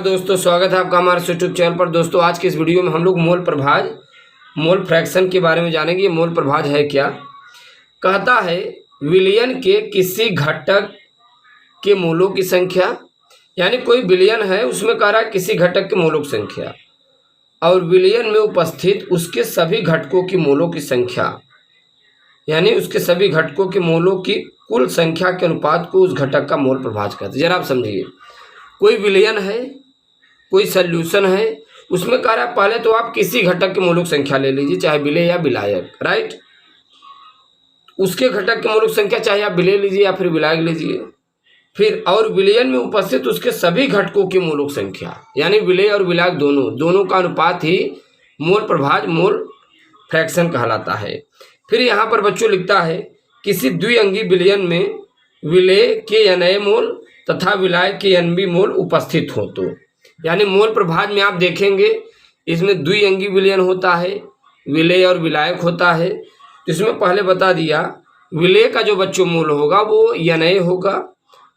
दोस्तों, स्वागत है आपका हमारे यूट्यूब चैनल पर। दोस्तों, आज के इस वीडियो में हम लोग मोल प्रभाज, मोल फ्रैक्शन के बारे में जानेंगे। मोल प्रभाज है क्या? कहता है विलयन के किसी घटक के मोलों की संख्या, यानी कोई विलयन है, उसमें कह रहा है किसी घटक के मोलों की संख्या और विलयन में उपस्थित उसके सभी घटकों की मोलों की संख्या, यानी उसके सभी घटकों के मोलों की कुल संख्या के अनुपात को उस घटक का मोल प्रभाज कहते हैं। जरा आप समझिए, कोई विलयन है, कोई सॉल्यूशन है, उसमें कह रहा है पहले तो आप किसी घटक के मोलक संख्या ले लीजिए, चाहे विलेय या विलायक, राइट। उसके घटक के मोलक संख्या चाहे आप विलेय लीजिए या फिर विलायक लीजिए। फिर और विलयन में उपस्थित उसके सभी घटकों की मोलक संख्या, यानी विलेय और विलायक दोनों का अनुपात ही मोल प्रभाज, मोल फ्रैक्शन कहलाता है। फिर यहाँ पर बच्चों लिखता है किसी द्विअंगी विलयन में विलेय के NA मोल तथा विलायक के NB मोल उपस्थित हो तो, यानी मोल प्रभाज में आप देखेंगे इसमें द्विअंगी विलयन होता है, विलेय और विलायक होता है। तो इसमें पहले बता दिया विलेय का जो बच्चों मोल होगा वो NA होगा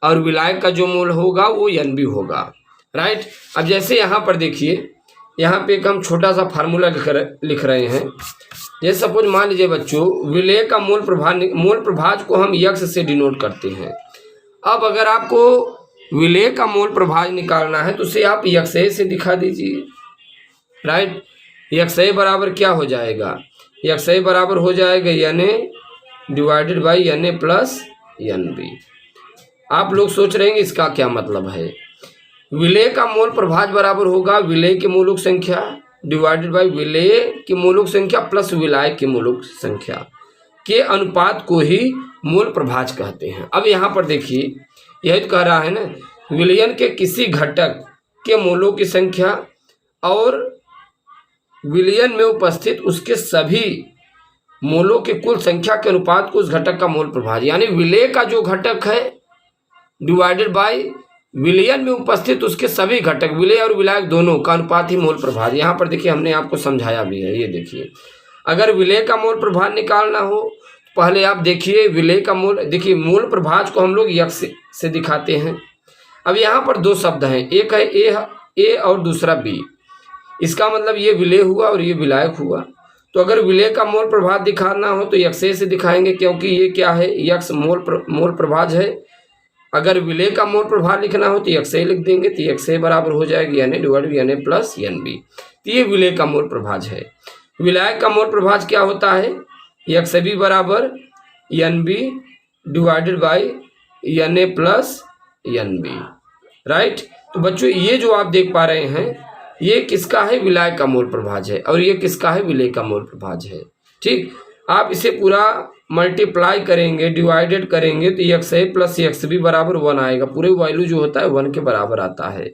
और विलायक का जो मोल होगा वो NB होगा, राइट। अब जैसे यहाँ पर देखिए, यहाँ पे एक हम छोटा सा फार्मूला लिख रहे हैं। जैसे सपोज मान लीजिए बच्चों, विलेय का मोल प्रभाज को हम यक्स से डिनोट करते हैं। अब अगर आपको विलेय का मोल प्रभाज निकालना है तो उसे आप यक्स से दिखा दीजिए, राइट। यक्स बराबर क्या हो जाएगा? यक्स बराबर हो जाएगा NA divided by NA plus NB। आप लोग सोच रहे हैं इसका क्या मतलब है? विलेय का मोल प्रभाज बराबर होगा विलेय के मोलक संख्या डिवाइडेड बाई विलेय की मोलक संख्या प्लस विलायक की मोलक संख्या के अनुपात को ही मोल प्रभाज कहते हैं। अब यहाँ पर देखिए, यही तो कह रहा है ना, विलयन के किसी घटक के मोलों की संख्या और विलयन में उपस्थित उसके सभी मोलों के कुल संख्या के अनुपात को उस घटक का मोल प्रभाज, यानी विलेय का जो घटक है डिवाइडेड बाई विलयन में उपस्थित उसके सभी घटक, विलेय और विलायक दोनों का अनुपात ही मोल प्रभाज। यहाँ पर देखिए हमने आपको समझाया भी है। ये देखिए, अगर विलेय का मोल प्रभाज निकालना हो पहले आप देखिए विलेय का मोल, देखिए मोल प्रभाज को हम लोग यक्स से दिखाते हैं। अब यहाँ पर दो शब्द हैं, एक है ए और दूसरा B। इसका मतलब ये विलेय हुआ और ये विलायक हुआ। तो अगर विलेय का मोल प्रभाज दिखाना हो तो यक्स से दिखाएंगे, क्योंकि ये क्या है, यक्स मोल प्रभाज है। अगर विलेय का मोल प्रभाज लिखना हो तो यक्स लिख देंगे, तो यक्स बराबर हो जाएगी NA divide by NA plus NB। तो ये विलेय का मोल प्रभाज है। विलायक का मोल प्रभाज क्या होता है? यक्स बी बराबर NB divided by NA plus NB, right. तो बच्चों ये जो आप देख पा रहे हैं ये किसका है? विलायक का मोल प्रभाज है और ये किसका है? विलेय का मोल प्रभाज है, ठीक। आप इसे पूरा मल्टीप्लाई करेंगे, डिवाइडेड करेंगे तो यक्स ए प्लस यक्स बी बराबर 1 आएगा। पूरे वैल्यू जो होता है 1 के बराबर आता है,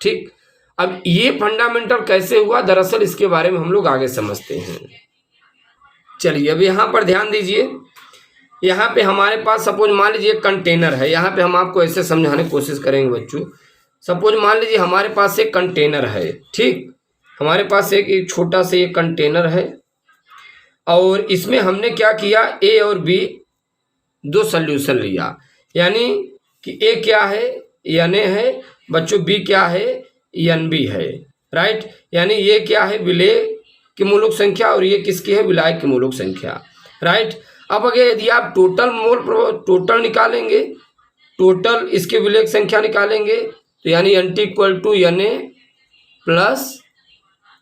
ठीक। अब ये फंडामेंटल कैसे हुआ, दरअसल इसके बारे में हम लोग आगे समझते हैं। चलिए अब यहाँ पर ध्यान दीजिए, यहाँ पे हमारे पास सपोज मान लीजिए कंटेनर है। यहाँ पे हम आपको ऐसे समझाने की कोशिश करेंगे बच्चों। सपोज मान लीजिए हमारे पास एक कंटेनर है, ठीक। हमारे पास एक छोटा सा ये कंटेनर है और इसमें हमने क्या किया, A और B दो सॉल्यूशन लिया, यानी कि A क्या है, NA है बच्चों, B क्या है, NB है, राइट। यानी ये क्या है, विलेय की मोलक संख्या और ये किसकी है, विलायक की मोलक संख्या, राइट। अब अगर यदि आप टोटल निकालेंगे, टोटल इसके विलेय की संख्या निकालेंगे तो यानी NT equal to NA plus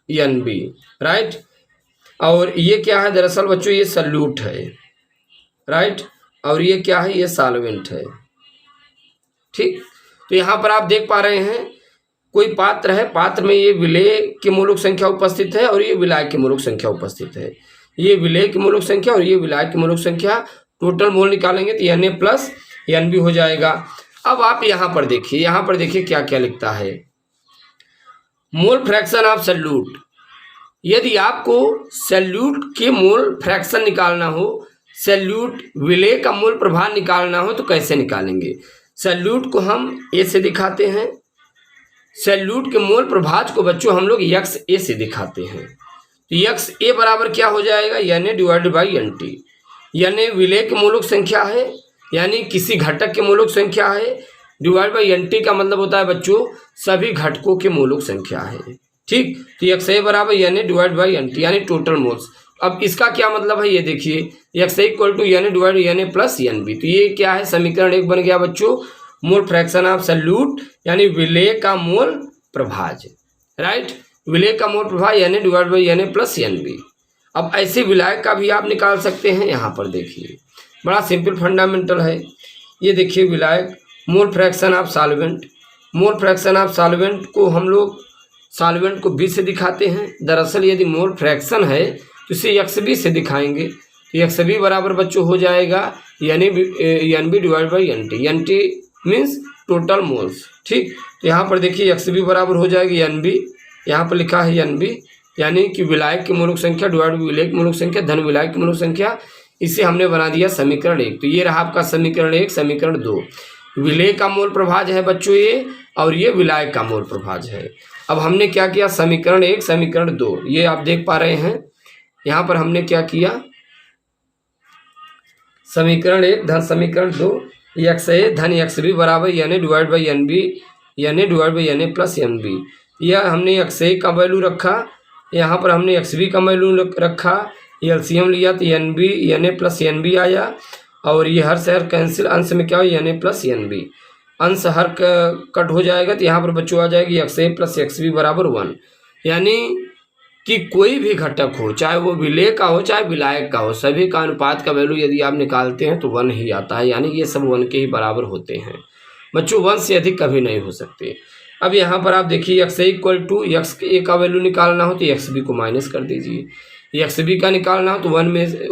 NB, right. और ये क्या है दरअसल बच्चों, ये सल्यूट है, राइट। और ये क्या है, ये सॉल्वेंट है, ठीक। तो यहाँ पर आप देख पा रहे हैं कोई पात्र है, पात्र में ये विलेय की मोलक संख्या उपस्थित है और ये विलायक की मोलक संख्या उपस्थित है। ये विलेय की मोलक संख्या और ये विलायक की मोलक संख्या, टोटल मोल निकालेंगे तो NA प्लस NB हो जाएगा। अब आप यहाँ पर देखिए क्या क्या लिखता है, मोल फ्रैक्शन ऑफ सल्यूट। यदि आपको सल्यूट के मोल फ्रैक्शन निकालना हो, सल्यूट विलेय का मोल प्रभाज निकालना हो तो कैसे निकालेंगे? सल्यूट को हम A से दिखाते हैं, सल्यूट के मोल प्रभाज को बच्चों हम लोग यक्स A से दिखाते हैं। तो यक्स A बराबर क्या हो जाएगा, NA divided by NT। NA विलेय की मोलक संख्या है, यानी किसी घटक की मोलक संख्या है, डिवाइड बाई एन टी का मतलब होता है बच्चों सभी घटकों के मोलों की संख्या है। ठीक, तो XA बराबर N A divide by N T यानी टोटल मोल्स। अब इसका क्या मतलब है ये देखिए, XA equal to N A divide N A plus N B. तो ये क्या है, समीकरण 1 बन गया बच्चों, मोल फ्रैक्शन ऑफ सॉल्यूट यानी विलेय का मोल प्रभाज, राइट, विलेय का मोल प्रभाज n A divide by N A plus N b. अब ऐसे विलायक का भी आप निकाल सकते हैं। यहाँ पर देखिए बड़ा सिंपल फंडामेंटल है, ये देखिए विलायक mole fraction of solvent. Mole fraction of solvent को हम लोग सॉल्वेंट को बी से दिखाते हैं। दरअसल यदि मोल फ्रैक्शन है तो इसे XB से दिखाएंगे। तो XB बराबर बच्चों हो जाएगा यानी N B divide by N T. N T means total moles. ठीक, तो यहाँ पर देखिए XB बराबर हो जाएगी एन बी, यहाँ पर लिखा है एन बी यानी कि विलायक की मोलों की संख्या डिवाइड बाई विलेय की मोलों की संख्या धन विलायक की मोलों की संख्या। इसे हमने बना दिया समीकरण 1। तो ये रहा आपका समीकरण 1। समीकरण 2 विलेय का मोल प्रभाज है बच्चों ये, और ये विलायक का मोल प्रभाज है। अब हमने क्या किया, समीकरण 1 समीकरण 2 ये आप देख पा रहे हैं। यहाँ पर हमने क्या किया, समीकरण 1 धन समीकरण 2 XA धन XB बराबर N A divide by N B N A divide by N A plus N B. यह हमने XA का वैल्यू रखा, यहाँ पर हमने XB का वैल्यू रखा, एलसीएम लिया तो एन बी एन ए प्लस एन बी आया, और ये हर से हर कैंसिल, अंश में क्या हो एन ए प्लस एन बी, अंश हर कट हो जाएगा। तो यहाँ पर बच्चों आ जाएगी XA प्लस XB बराबर 1। यानी कि कोई भी घटक हो, चाहे वो विलेय का हो चाहे विलायक का हो, सभी का अनुपात का वैल्यू यदि आप निकालते हैं तो 1 ही आता है। यानी ये सब 1 के ही बराबर होते हैं बच्चों, 1 से अधिक कभी नहीं हो सकते। अब यहाँ पर आप देखिए XA इक्वल टू XA का वैल्यू निकालना हो तो XB को माइनस कर दीजिए, XB का निकालना हो तो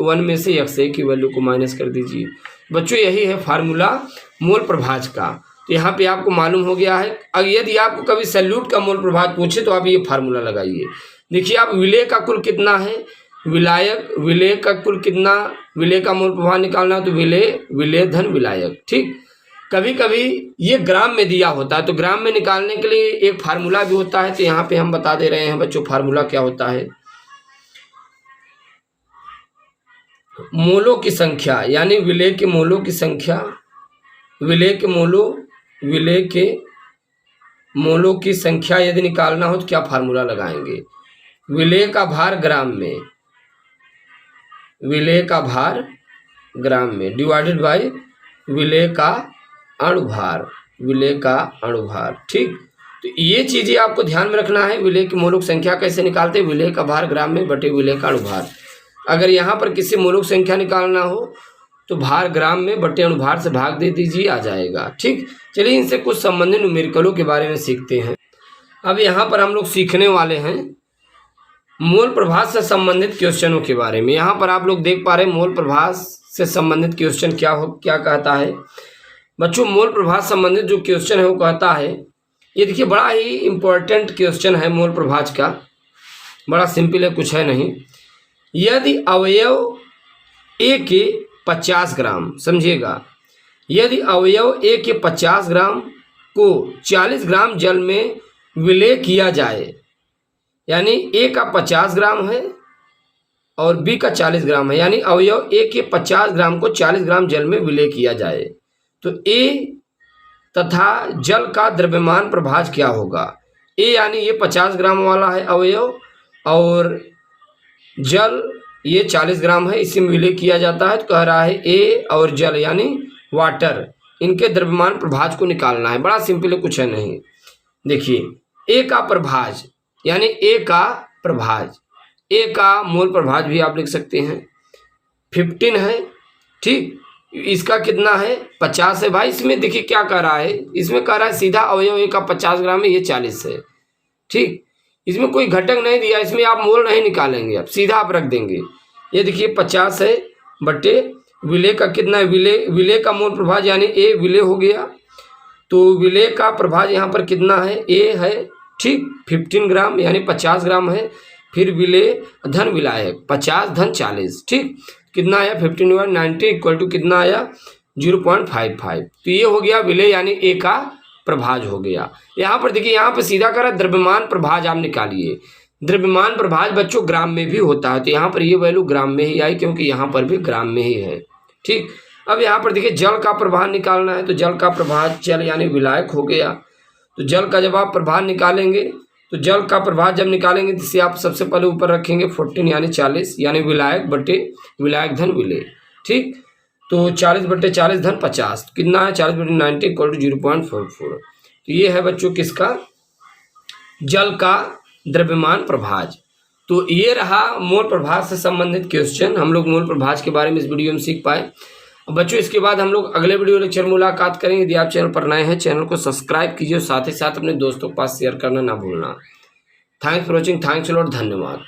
1 में से XA की वैल्यू को माइनस कर दीजिए। बच्चों यही है फार्मूला मोल प्रभाज का। तो यहाँ पे आपको मालूम हो गया है। अब यदि आपको कभी सॉल्यूट का मोल प्रभाज पूछे तो आप ये फार्मूला लगाइए। देखिए आप विलेय का कुल कितना है, विलेय का कुल कितना, विलेय का मोल प्रभाज निकालना हो तो विलेय धन विलायक। ठीक, कभी कभी ये ग्राम में दिया होता है तो ग्राम में निकालने के लिए एक फार्मूला भी होता है। तो यहाँ पे हम बता दे रहे हैं बच्चों फार्मूला क्या होता है। मोलों की संख्या यानी विलेय के मोलों की संख्या, विलेय के मोलों की संख्या यदि निकालना हो तो क्या फार्मूला लगाएंगे, विलेय का भार ग्राम में, विलेय का भार ग्राम में डिवाइडेड बाय विलेय का अणुभार, विलेय का अणुभार। ठीक, तो ये चीजें आपको ध्यान में रखना है। विलेय की मोलों की संख्या कैसे निकालते हैं, विलेय का भार ग्राम में बटे विलेय का अणुभार। अगर यहाँ पर किसी मोलों की संख्या निकालना हो तो भार ग्राम में बटे अणुभार से भाग दे दीजिए, आ जाएगा। ठीक, चलिए इनसे कुछ संबंधित न्यूमेरिकलों के बारे में सीखते हैं। अब यहाँ पर हम लोग सीखने वाले हैं मोल प्रभाज से संबंधित क्वेश्चनों के बारे में। यहाँ पर आप लोग देख पा रहे हैं मोल प्रभाज से संबंधित क्वेश्चन क्या कहता है बच्चों। मोल प्रभाज संबंधित जो क्वेश्चन है वो कहता है, ये देखिए बड़ा ही इंपॉर्टेंट क्वेश्चन है मोल प्रभाज का, बड़ा सिंपल है, कुछ है नहीं। यदि अवयव ए के 50 ग्राम, समझिएगा, यदि अवयव ए के 50 ग्राम को 40 ग्राम जल में विलेय किया जाए, यानी ए का 50 ग्राम है और बी का 40 ग्राम है, यानी अवयव ए के 50 ग्राम को 40 ग्राम जल में विलेय किया जाए, तो ए तथा जल का द्रव्यमान प्रभाज क्या होगा। ए यानी ये 50 ग्राम वाला है अवयव और जल ये 40 ग्राम है, इसी में विलेय किया जाता है। तो कह रहा है ए और जल यानी वाटर, इनके द्रव्यमान प्रभाज को निकालना है। बड़ा सिंपल है, कुछ है नहीं। देखिए ए का प्रभाज यानी ए का प्रभाज, ए का मोल प्रभाज भी आप लिख सकते हैं 15 है। ठीक, इसका कितना है 50 है। भाई इसमें देखिए क्या कह रहा है, इसमें कह रहा है सीधा अवयव ए का 50 ग्राम है, ये 40 है। ठीक, इसमें कोई घटक नहीं दिया, इसमें आप मोल नहीं निकालेंगे, आप सीधा आप रख देंगे। ये देखिए 50 है बटे विलेय का कितना है, विलेय का मोल प्रभाज यानी ए विलेय हो गया, तो विलेय का प्रभाज यहाँ पर कितना है, ए है। ठीक, 15 ग्राम यानी 50 ग्राम है। फिर विलेय धन विलायक 50 धन 40। ठीक, कितना आया 15/90 इक्वल टू कितना आया 0.55। तो ये हो गया विलेय यानी ए का प्रभाज हो गया। यहाँ पर देखिए, यहाँ पर सीधा करा द्रव्यमान प्रभाज आप निकालिए। द्रव्यमान प्रभाज बच्चों ग्राम में भी होता है, तो यहाँ पर ये वैल्यू ग्राम में ही आई क्योंकि यहाँ पर भी ग्राम में ही है। ठीक, अब यहाँ पर देखिए जल का प्रवाह निकालना है, तो जल का प्रवाह चल यानी विलायक हो गया। तो जल का जब आप प्रवाह निकालेंगे, तो जल का प्रवाह जब निकालेंगे तो इसे आप सबसे पहले ऊपर रखेंगे 14 यानी 40, यानी विलायक बटे विलायक धन विलेय। ठीक, तो 40 बटे 40 धन 50 कितना है, 40 बटे 90 इक्वल टू 0.44। तो ये है बच्चों किसका, जल का द्रव्यमान प्रभाज। तो ये रहा मोल प्रभाज से संबंधित क्वेश्चन। हम लोग मोल प्रभाज के बारे में इस वीडियो में सीख पाए। बच्चों इसके बाद हम लोग अगले वीडियो लेक्चर मुलाकात करेंगे। यदि आप चैनल पर नए हैं, चैनल को सब्सक्राइब कीजिए और साथ ही साथ अपने दोस्तों के पास शेयर करना ना भूलना। Thanks for watching, thanks a lot, धन्यवाद।